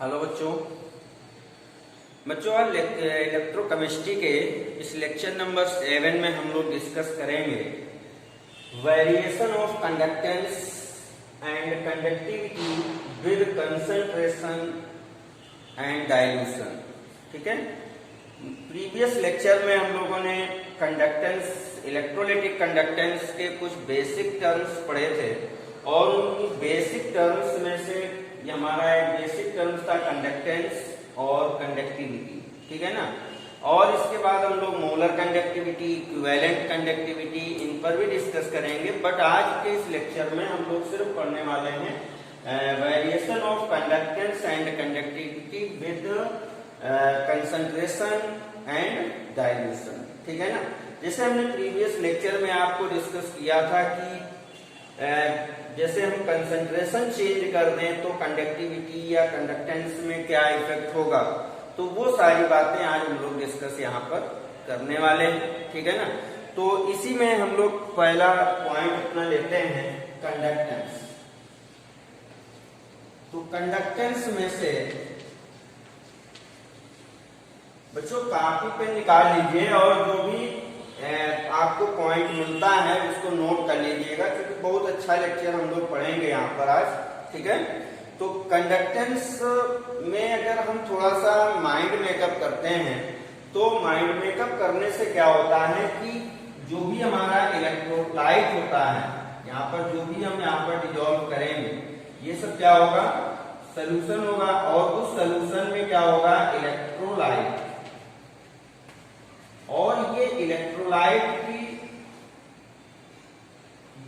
Hello बच्चों आज electrochemistry के इस लेक्चर नंबर 7 में हम लोग डिस्कस करेंगे variation of conductance and conductivity with concentration and dilution. ठीक है, प्रीवियस लेक्चर में हम लोगों ने कंडक्टेंस, इलेक्ट्रोलाइटिक कंडक्टेंस के कुछ बेसिक टर्म्स पढ़े थे और उन बेसिक टर्म्स में से ये हमारा एक बेसिक टर्म्स था कंडक्टेंस और कंडक्टिविटी। ठीक है ना, और इसके बाद हम लोग मोलर कंडक्टिविटी, इक्विवेलेंट कंडक्टिविटी, इन पर भी डिस्कस करेंगे। बट आज के इस लेक्चर में हम लोग सिर्फ पढ़ने वाले हैं variation of conductance and conductivity with concentration and dilution. ठीक है ना, जैसे हमने प्रीवियस लेक्चर में आपको डिस्कस किया था कि जैसे हम कंसंट्रेशन चेंज कर दें तो कंडक्टिविटी या कंडक्टेंस में क्या इफेक्ट होगा, तो वो सारी बातें आज हम लोग डिस्कस यहाँ पर करने वाले हैं। ठीक है ना, तो इसी में हम लोग पहला पॉइंट अपना लेते हैं कंडक्टेंस। तो कंडक्टेंस में से बच्चों कॉपी पे निकाल लीजिए और जो भी आपको पॉइंट मिलता है उसको नोट कर लीजिएगा, क्योंकि बहुत अच्छा लेक्चर हम लोग पढ़ेंगे यहाँ पर आज। ठीक है, तो कंडक्टेंस में अगर हम थोड़ा सा माइंड मेकअप करते हैं तो माइंड मेकअप करने से क्या होता है कि जो भी हमारा इलेक्ट्रोलाइट होता है, यहाँ पर जो भी हम यहाँ पर डिसॉल्व करेंगे, ये सब क्या होगा, सोल्यूशन होगा। और उस सोल्यूशन में क्या होगा, इलेक्ट्रोलाइट। और ये इलेक्ट्रोलाइट की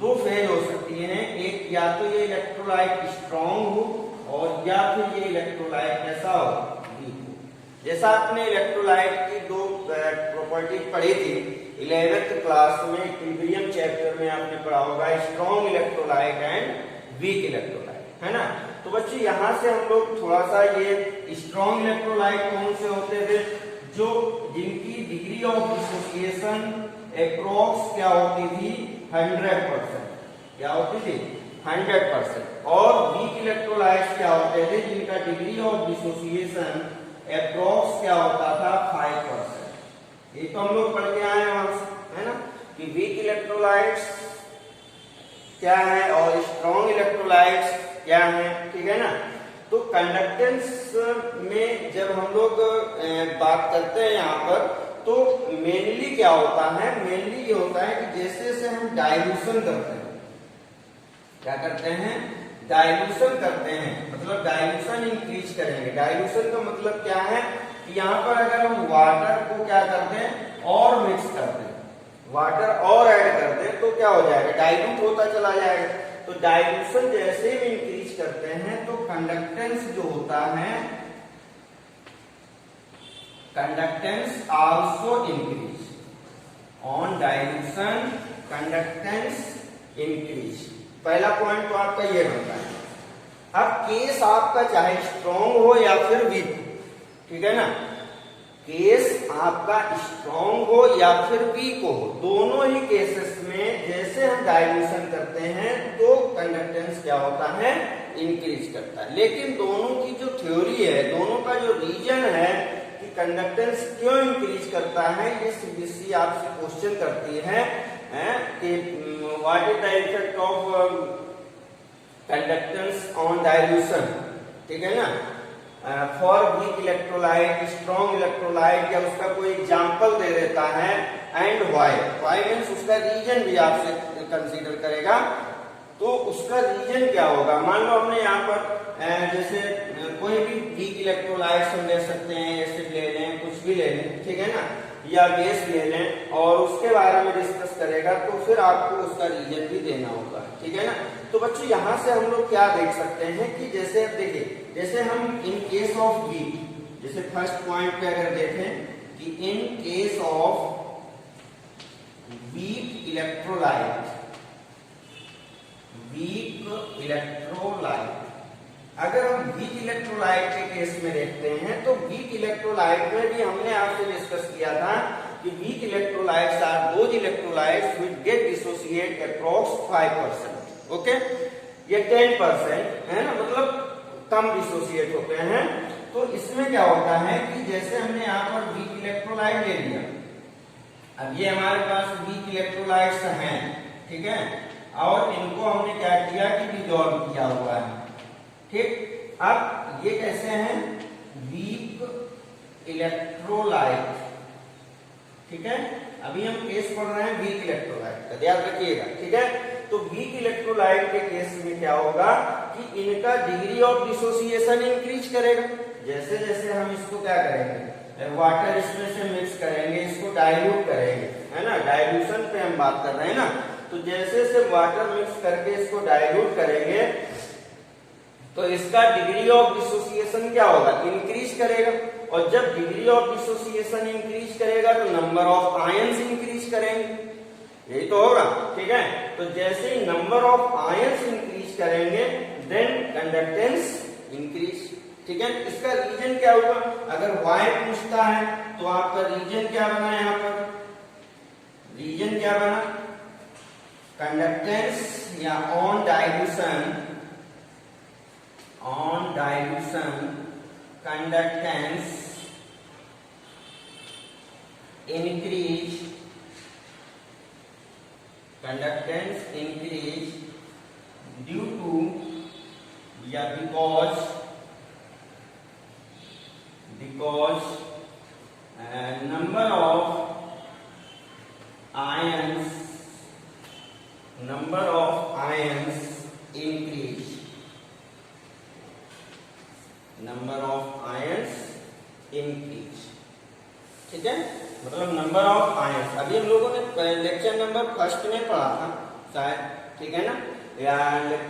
दो फेज हो सकती है, एक या तो ये इलेक्ट्रोलाइट स्ट्रॉन्ग हो और या फिर ये इलेक्ट्रोलाइट कैसा हो, वीक हो। जैसा आपने इलेक्ट्रोलाइट की दो प्रॉपर्टीज पढ़ी थी 11th क्लास में, इक्विलिब्रियम चैप्टर में आपने पढ़ा होगा, strong electrolyte and weak electrolyte, है ना। तो बच्चों यहाँ से हम लोग थोड़ा सा ये स्ट्रॉन्ग इलेक्ट्रोलाइट कौन से होते थे, जो जिनकी डिग्री ऑफ डिसोसिएशन अप्रोक्स क्या होती थी, 100%। क्या होती थी, 100%। और वीक इलेक्ट्रोलाइट्स क्या होते थे, जिनका डिग्री ऑफ डिसोसिएशन अप्रोक्स क्या होता था, 5%। ये तो हम लोग पढ़ के आए हैं वहां से, है ना, कि वीक इलेक्ट्रोलाइट्स क्या है और स्ट्रॉन्ग इलेक्ट्रोलाइट्स क्या है। ठीक है ना, तो कंडक्टेंस में जब हम लोग बात करते हैं यहाँ पर, तो मेनली क्या होता है, मेनली ये होता है कि जैसे जैसे हम डाइल्यूशन करते हैं, क्या करते हैं, डाइल्यूशन करते हैं, मतलब डाइल्यूशन इंक्रीज करेंगे। डाइल्यूशन का मतलब क्या है कि यहाँ पर अगर हम वाटर को क्या करते हैं और मिक्स करते हैं, वाटर और ऐड करते हैं, तो क्या हो जाएगा, डाइल्यूट होता चला जाएगा। तो डाइल्यूशन जैसे भी इंक्रीज करते हैं तो कंडक्टेंस जो होता है, conductance also increase on dilution, conductance increase. पहला पॉइंट तो आपका ये बनता है। अब केस आपका चाहे स्ट्रॉन्ग हो या फिर वीक हो, ठीक है ना, केस आपका स्ट्रॉन्ग हो या फिर वीक हो, दोनों ही केसेस में जैसे हम डाइल्यूशन करते हैं तो कंडक्टेंस क्या होता है, इंक्रीज करता है। लेकिन दोनों की जो थ्योरी है, दोनों का जो रीजन है कि कंडक्टेंस क्यों इंक्रीज करता है, ये सीबीएसई आपसे क्वेश्चन करती है कि what is the effect of conductance on dilution. ठीक है ना, for weak electrolyte, strong electrolyte, या उसका कोई एग्जाम्पल दे देता है, एंड व्हाई। व्हाई मीन्स उसका रीजन भी आपसे कंसीडर करेगा। तो उसका रीजन क्या होगा, मान लो हमने यहाँ पर जैसे कोई भी वीक इलेक्ट्रोलाइट हम ले सकते हैं, एसिड ले लें, कुछ भी ले लें, ठीक है ना, या बेस ले लें, और उसके बारे में डिस्कस करेगा, तो फिर आपको उसका रीजन भी देना होगा। ठीक है ना, तो बच्चों यहाँ से हम लोग क्या देख सकते हैं कि जैसे अब देखिए, जैसे हम इन केस ऑफ वीक, जैसे फर्स्ट पॉइंट पे अगर देखें कि in case of weak electrolyte, weak electrolyte, अगर हम वीक इलेक्ट्रोलाइट के केस में देखते हैं तो वीक इलेक्ट्रोलाइट में भी हमने आपसे डिस्कस किया था कि weak electrolytes are those electrolytes which get dissociate approx 5%। Okay, ये 10% है ना, मतलब कम डिसोसिएट होते हैं। तो इसमें क्या होता है कि जैसे हमने यहाँ पर वीक इलेक्ट्रोलाइट ले लिया, अब ये हमारे पास वीक इलेक्ट्रोलाइट्स हैं, ठीक है, और इनको हमने क्या किया कि डिसॉल्व किया हुआ है, ठीक। अब ये कैसे हैं, वीक इलेक्ट्रोलाइट, ठीक है। अभी हम केस पढ़ रहे हैं वीक इलेक्ट्रोलाइट का, ध्यान रखिएगा, ठीक है। तो वीक इलेक्ट्रोलाइट के केस में क्या होगा कि इनका डिग्री ऑफ डिसोसिएशन इंक्रीज करेगा। जैसे जैसे हम इसको क्या करेंगे, वाटर इसमें से मिक्स करेंगे, इसको डाइल्यूट करेंगे, है ना, डाइल्यूशन पे हम बात कर रहे हैं ना। तो जैसे जैसे वाटर मिक्स करके इसको डाइल्यूट करेंगे तो इसका डिग्री ऑफ डिसोसिएशन क्या होगा, इंक्रीज करेगा। और जब डिग्री ऑफ डिसोसिएशन इंक्रीज करेगा तो नंबर ऑफ आयंस इंक्रीज करेंगे, यही तो होगा, ठीक है। तो जैसे ही नंबर ऑफ आयंस इंक्रीज करेंगे देन कंडक्टेंस इंक्रीज, ठीक है। इसका रीजन क्या हुआ, अगर वाई पूछता है तो आपका रीजन क्या बना, यहाँ पर रीजन क्या बना, कंडक्टेंस या on dilution conductance increase, conductance increase due to या because number of ions increase, number of ions increase, ठीक है। मतलब नंबर ऑफ आयंस अभी हम लोगों ने लेक्चर नंबर फर्स्ट में पढ़ा था शायद, ठीक है ना, या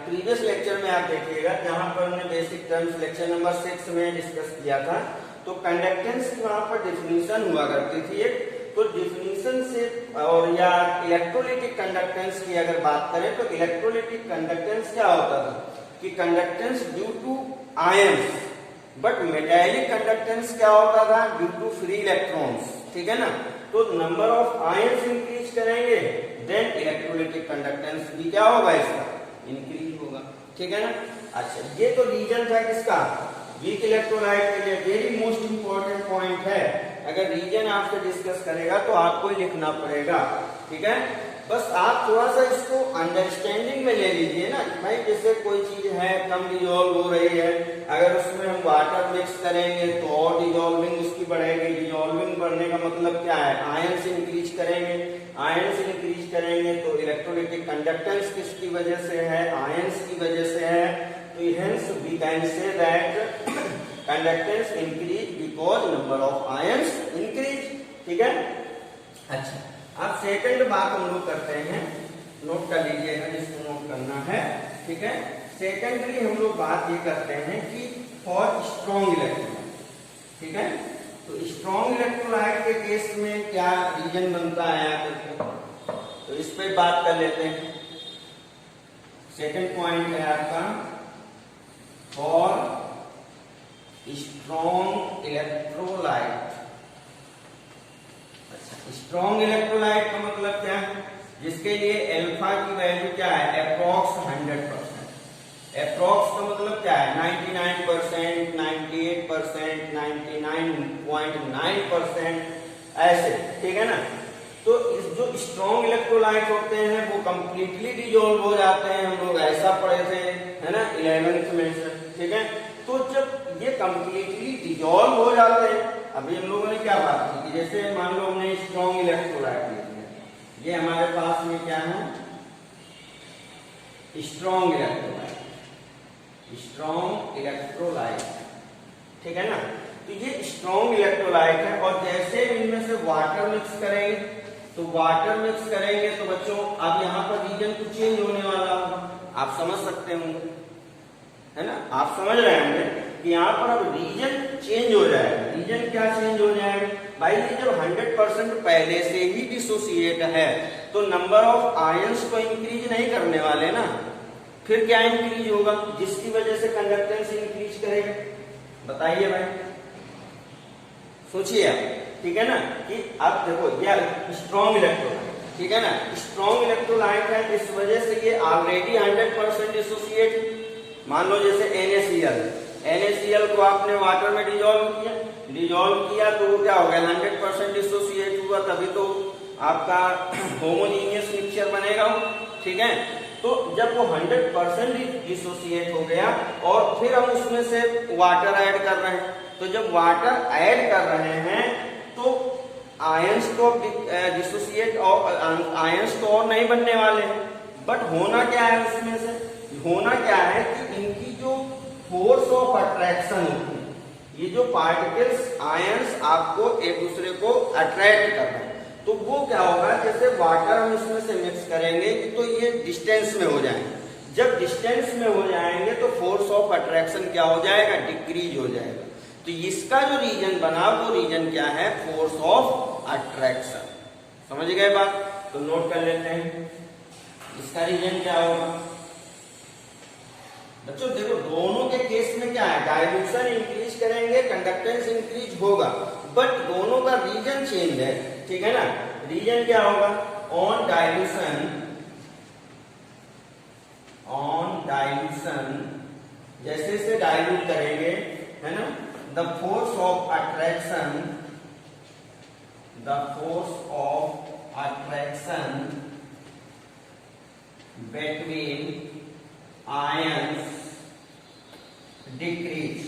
प्रीवियस लेक्चर में आप देखिएगा जहां पर हमने बेसिक टर्म्स लेक्चर नंबर 6 में डिस्कस किया था। तो कंडक्टेंस की वहां पर डिफिनीशन हुआ करती थी एक, तो डिफिनीशन से और या इलेक्ट्रोलिटिक कंडक्टेंस की अगर बात करें तो इलेक्ट्रोलिटिक कंडक्टेंस क्या होता था कि conductance due to ions, but metallic conductance क्या होता था, ड्यू टू फ्री इलेक्ट्रॉन्स, ठीक है ना। तो नंबर ऑफ आयंस इंक्रीज करेंगे देन इलेक्ट्रोलिटिक कंडक्टेंस भी क्या होगा, इसका इंक्रीज होगा, ठीक है ना। अच्छा, ये तो रीजन था किसका, वीक इलेक्ट्रोलाइट के लिए। वेरी मोस्ट इंपॉर्टेंट पॉइंट है, अगर रीजन आपसे डिस्कस करेगा तो आपको ही लिखना पड़ेगा, ठीक है। बस आप थोड़ा सा इसको अंडरस्टैंडिंग में ले लीजिए ना, भाई जैसे कोई चीज है कम डिजोल्व हो रही है, अगर उसमें हम वाटर मिक्स करेंगे तो और डिजोल्विंग उसकी बढ़ेगी। डिजोल्विंग बढ़ने का मतलब क्या है, आयंस इंक्रीज करेंगे, आयंस इंक्रीज करेंगे तो इलेक्ट्रोलिटिक कंडक्टेंस किसकी वजह से है, आयंस की वजह से है। तो hence we can say that conductance increase because number of ions increase, ठीक है। अच्छा, अब सेकंड बात हम लोग करते हैं, नोट कर लीजिएगा जिसको नोट करना है, ठीक है। सेकेंडली हम लोग बात ये करते हैं कि फॉर स्ट्रॉन्ग इलेक्ट्रोलाइट, ठीक है। तो स्ट्रॉन्ग इलेक्ट्रोलाइट के केस में क्या रीजन बनता है आपको, तो इस पे बात कर लेते हैं। सेकंड पॉइंट है आपका फॉर स्ट्रॉन्ग इलेक्ट्रोलाइट। अच्छा, स्ट्रॉन्ग इलेक्ट्रोलाइट का मतलब क्या है, जिसके लिए अल्फा की वैल्यू क्या है, अप्रॉक्स 100%। अप्रॉक्स का मतलब क्या है, 99%, 98%, 99.9% ऐसे, ठीक है ना। तो इस जो स्ट्रॉन्ग इलेक्ट्रोलाइट होते हैं वो कंप्लीटली डिजोल्व हो जाते हैं, हम लोग ऐसा पढ़े थे, है ना, 11th में से, ठीक है। तो जब ये कंप्लीटली डिजोल्व हो जाते हैं, अभी हम लोगों ने क्या बात की कि जैसे मान लो हमने स्ट्रॉन्ग इलेक्ट्रोलाइट ले लिया, ये हमारे पास में क्या है, स्ट्रॉन्ग इलेक्ट्रोलाइट, स्ट्रॉन्ग इलेक्ट्रोलाइट, ठीक है ना। तो ये स्ट्रॉन्ग इलेक्ट्रोलाइट है और जैसे इनमें से वाटर मिक्स करेंगे तो वाटर मिक्स करेंगे तो बच्चों अब यहाँ पर रीजन तो चेंज होने वाला होगा, आप समझ सकते होंगे, है ना, आप समझ रहे होंगे कि यहाँ पर अब रीजन चेंज हो जाएगा। रीजन क्या चेंज हो जाएगा भाई, ये जब 100% पहले से ही डिसोसिएट है तो नंबर ऑफ आयंस को इंक्रीज नहीं करने वाले ना, फिर क्या इंक्रीज होगा, जिसकी वजह से कंडक्टेंस इंक्रीज करेगा। बताइए भाई, सोचिए आप, ठीक है ना। कि अब देखो ये स्ट्रॉन्ग इलेक्ट्रोलाइट, ठीक है ना, स्ट्रॉन्ग इलेक्ट्रोलाइट है, इस वजह से ये ऑलरेडी 100% डिसोसिएट, मान लो जैसे NaCl, NaCl को आपने वाटर में डिजोल्व किया तो वो क्या हो गया 100% डिसोसिएट हुआ, तभी तो आपका होमोजीनियस मिक्सचर बनेगा, ठीक है। तो जब वो 100% डिसोसिएट हो गया और फिर हम उसमें से वाटर ऐड कर रहे हैं, तो जब वाटर ऐड कर रहे हैं तो आयंस तो डिसोसिएट और आयंस तो और नहीं बनने वाले हैं, बट होना क्या है उसमें से, होना क्या है कि इनकी जो फोर्स ऑफ अट्रैक्शन होती है, ये जो पार्टिकल्स आयंस आपको एक दूसरे को अट्रैक्ट कर रहे हैं, तो वो क्या होगा, जैसे वाटर हम इसमें से मिक्स करेंगे तो ये डिस्टेंस में हो जाएंगे, जब डिस्टेंस में हो जाएंगे तो फोर्स ऑफ अट्रैक्शन क्या हो जाएगा, डिक्रीज हो जाएगा। तो इसका जो रीजन बना वो रीजन क्या है, फोर्स ऑफ अट्रैक्शन। समझ गए बात, तो नोट कर लेते हैं इसका रीजन क्या होगा। बच्चों देखो दोनों के केस में क्या है, डाइल्यूशन इंक्रीज करेंगे कंडक्टेंस इंक्रीज होगा, बट दोनों का रीजन चेंज है, ठीक है ना। रीजन क्या होगा, ऑन डाइल्यूशन जैसे जैसे डाइल्यूट करेंगे, है ना, the force of attraction between ions decrease,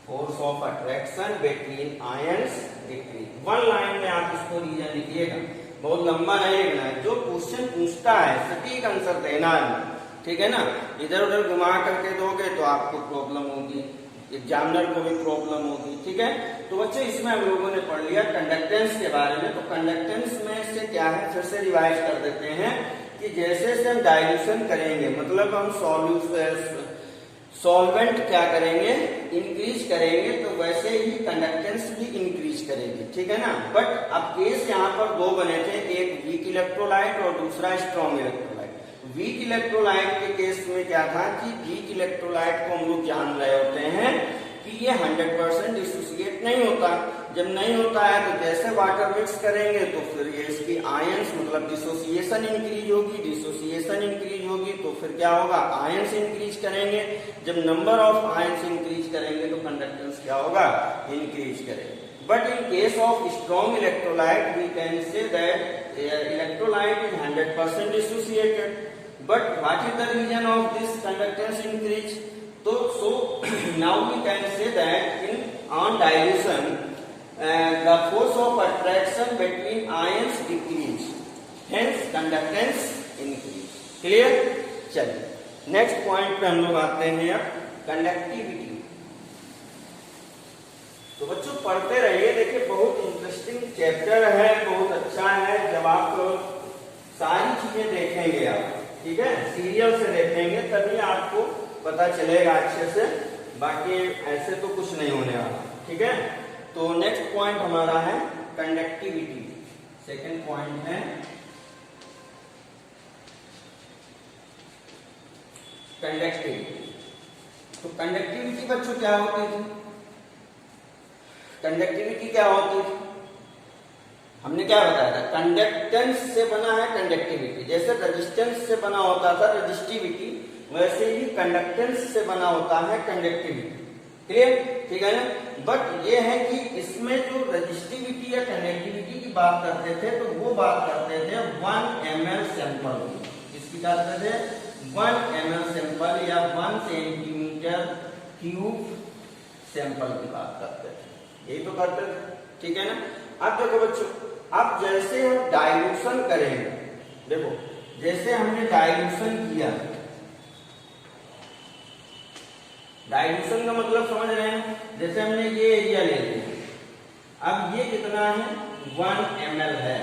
force of attraction between ions decrease। One line में आप इसको रीजन लिखिएगा, बहुत लंबा नहीं लिखना है, जो क्वेश्चन पूछता है सटीक आंसर देना है, ठीक है ना। इधर उधर घुमा करके दोगे तो आपको प्रॉब्लम होगी, एग्जामिनर को भी प्रॉब्लम होगी, ठीक है। तो बच्चे इसमें हम लोगों ने पढ़ लिया कंडक्टेंस के बारे में। तो कंडक्टेंस में से क्या है, फिर से रिवाइज कर देते हैं कि जैसे जैसे हम डाइल्यूशन करेंगे, मतलब हम सॉल्वेंट क्या करेंगे, इंक्रीज करेंगे, तो वैसे ही कंडक्टेंस भी इंक्रीज करेगी, ठीक है ना। बट अब केस यहाँ पर दो बने थे, एक वीक इलेक्ट्रोलाइट और दूसरा स्ट्रॉन्ग इलेक्ट्रोलाइट। वीक इलेक्ट्रोलाइट के केस में क्या था कि वीक इलेक्ट्रोलाइट को हम लोग जान रहे होते हैं कि ये 100% डिसोसिएट नहीं होता। जब नहीं होता है तो जैसे वाटर मिक्स करेंगे तो फिर ये इसकी आयंस मतलब डिसोसिएशन इंक्रीज होगी, डिसोसिएशन इंक्रीज होगी तो फिर क्या होगा, आयंस इंक्रीज करेंगे। जब नंबर ऑफ आयंस इंक्रीज करेंगे तो कंडक्टेंस क्या होगा, इंक्रीज करेंगे। But in case of strong electrolyte, we can say that electrolyte is 100% dissociated. But what is the reason of this conductance increase? So now we can say that on dilution, the force of attraction between ions decrease, hence conductance increase. Clear? चलिए next point पे हम लोग आते हैं अब conductivity. तो बच्चों पढ़ते रहिए, देखिए बहुत इंटरेस्टिंग चैप्टर है, बहुत अच्छा है। जब आप सारी चीजें देखेंगे आप, ठीक है, सीरियल से देखेंगे तभी आपको पता चलेगा अच्छे से, बाकी ऐसे तो कुछ नहीं होने वाला, ठीक है। तो नेक्स्ट पॉइंट हमारा है कंडक्टिविटी। सेकंड पॉइंट है कंडक्टिविटी। तो कंडक्टिविटी बच्चों क्या होती थी, कंडक्टिविटी क्या होती थी, हमने क्या बताया था, कंडक्टेंस से बना है कंडक्टिविटी। जैसे रेजिस्टेंस से बना होता था रेजिस्टिविटी, वैसे ही कंडक्टेंस से बना होता है कंडक्टिविटी। क्लियर? ठीक है ना। बट ये है कि इसमें जो रेजिस्टिविटी या कंडक्टिविटी की बात करते थे तो वो बात करते थे 1 ml सैंपल की। किसकी बात करते थे, 1 ml सैंपल या 1 सेंटीमीटर क्यूब सैंपल की बात करते थे, यही तो करते थे, ठीक है ना। अब देखो बच्चों, अब जैसे हम डाइल्यूशन करेंगे, देखो जैसे हमने डाइल्यूशन किया, डाइल्यूशन का मतलब समझ रहे हैं, जैसे हमने ये एरिया ले लिया, अब ये कितना है 1 ml है,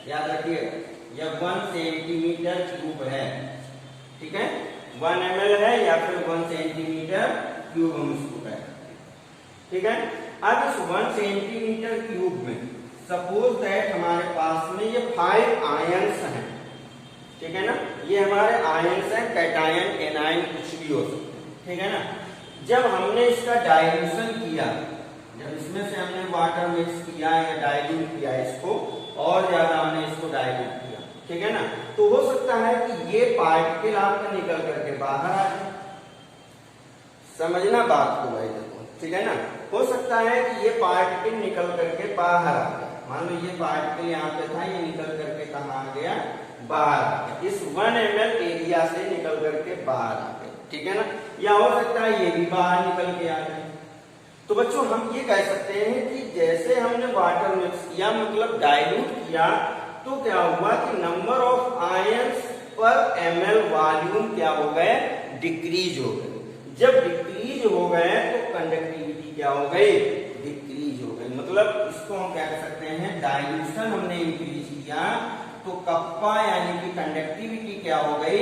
याद रखिएगा, यह 1 सेंटीमीटर क्यूब है, ठीक है, 1 ml है या फिर 1 सेंटीमीटर क्यूब हम इसको कहते हैं, ठीक है। अब इस 1 सेंटीमीटर क्यूब में सपोज दैट हमारे पास में ये 5 आयंस हैं, ठीक है ना, ये हमारे आयंस हैं, कैटायन एनायन कुछ भी हो सकते हैं, ठीक है ना। जब हमने इसका डाइल्यूशन किया, जब इसमें से हमने वाटर मिक्स किया या डाइल्यूट किया इसको, और ज्यादा हमने इसको डाइल्यूट किया, ठीक है ना। तो हो सकता है कि ये पार्टिकल आपका निकल करके बाहर आ जाए, समझना बात को भाई देखो, ठीक है ना। हो सकता है कि ये पार्टिकल निकल करके बाहर आ गया, मान लो ये पार्टिकल यहाँ पे था, ये निकल करके कहाँ आ गया, बाहर आ गया, इस 1 ml एरिया से निकल करके बाहर आ गया, ठीक है ना। या हो सकता है ये भी बाहर निकल के आ जाए। तो बच्चों हम ये कह सकते हैं कि जैसे हमने वाटर मिक्स किया, मतलब डाइल्यूट किया, तो क्या हुआ कि नंबर ऑफ आयंस पर ml वॉल्यूम क्या हो गए, डिक्रीज हो गए। जब डिक्रीज हो गए तो कंडक्टिविटी क्या हो गई, डिक्रीज हो गई। मतलब इसको हम क्या कह सकते हैं, डाइल्यूशन हमने इंक्रीज किया तो कप्पा यानी कि कंडक्टिविटी क्या हो गई,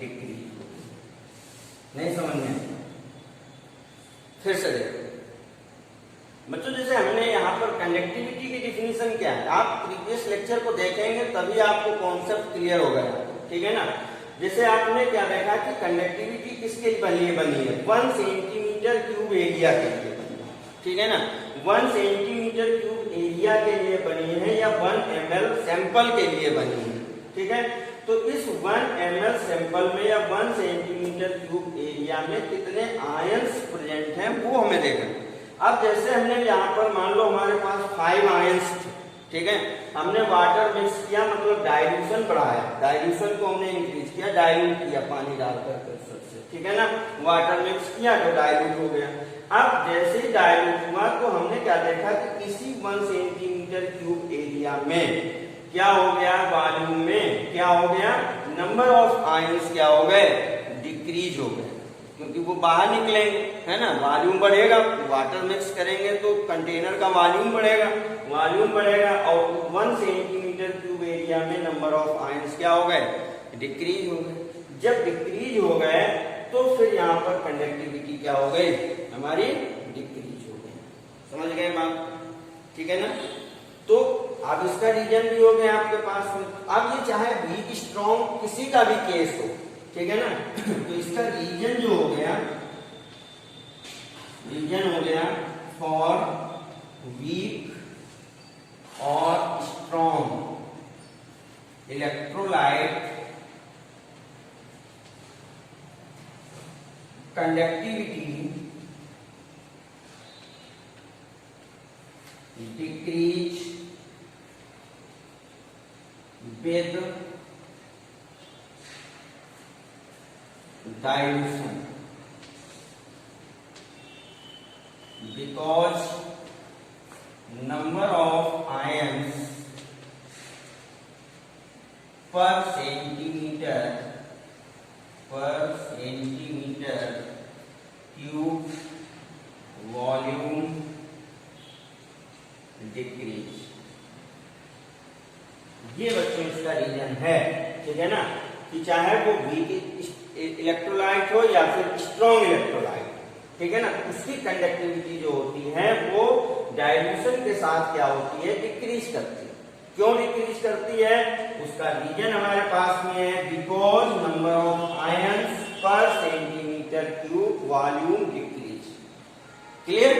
डिक्रीज हो गई। नहीं समझ में? फिर से देखो बच्चों, जैसे हमने यहाँ पर कंडक्टिविटी की डिफिनीशन क्या है, आप प्रीवियस लेक्चर को देखेंगे तभी आपको कॉन्सेप्ट क्लियर होगा, ठीक है ना। जैसे आपने क्या देखा कि कंडक्टिविटी किसके लिए बनी है, 1 सेंटीमीटर क्यूब एरिया के लिए बनी है, ठीक है ना। 1 सेंटीमीटर क्यूब एरिया के लिए बनी है या 1 ml सैंपल के लिए बनी है, ठीक है। तो इस 1 ml सैंपल में या 1 सेंटीमीटर क्यूब एरिया में कितने आयंस प्रेजेंट हैं वो हमें देखना। अब जैसे हमने यहाँ पर मान लो हमारे पास 5 आयंस थे, ठीक है, हमने वाटर मिक्स किया, मतलब डाइल्यूशन बढ़ाया, डाइल्यूशन को हमने इंक्रीज किया, डाइल्यूट किया पानी डालकर सबसे, ठीक है ना। वाटर मिक्स किया तो डाइल्यूट हो गया। अब जैसे ही डाइल्यूट हुआ तो हमने क्या देखा कि किसी 1 सेंटीमीटर क्यूब एरिया में क्या हो गया, वॉल्यूम में क्या हो गया, नंबर ऑफ आयंस क्या हो गए, डिक्रीज हो गए, क्योंकि वो बाहर निकलेंगे, है ना। वॉल्यूम बढ़ेगा, वाटर मिक्स करेंगे तो कंटेनर का वॉल्यूम बढ़ेगा, वॉल्यूम बढ़ेगा और 1 सेंटीमीटर क्यूब एरिया में नंबर ऑफ आयंस क्या हो गए, डिक्रीज हो गए। जब डिक्रीज हो गए तो फिर यहाँ पर कंडक्टिविटी क्या हो गई, हमारी डिक्रीज हो गई। समझ गए बात, ठीक है ना। तो अब इसका रीजन भी हो गया आपके पास में। अब ये चाहे वीक स्ट्रॉन्ग किसी का भी केस हो, ठीक है ना, तो इसका रीजन जो हो गया, रीजन हो गया फॉर वीक और strong electrolyte conductivity decrease with dilution because number of ions per centimeter cube volume decrease। ये बच्चों इसका रीजन है, ठीक है ना, कि चाहे वो वीक इलेक्ट्रोलाइट हो या फिर स्ट्रॉन्ग इलेक्ट्रोलाइट, ठीक है ना, उसकी कंडक्टिविटी जो होती है वो डाइल्यूशन के साथ क्या होती है, डिक्रीज करती है। क्यों डिक्रीज करती है, उसका रीजन हमारे पास में है, बिकॉज नंबर ऑफ आयंस पर centimetre cube volume decrease. Clear,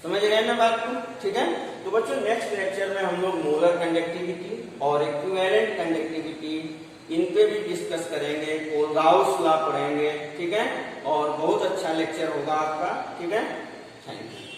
समझ रहे हैं ना बात को, ठीक है। तो बच्चों नेक्स्ट लेक्चर में हम लोग मोलर कंडक्टिविटी और इक्विवेलेंट कंडक्टिविटी इन पे भी डिस्कस करेंगे, कोलगाउस लॉ पढ़ेंगे, ठीक है, और बहुत अच्छा लेक्चर होगा आपका, ठीक है। Thank you.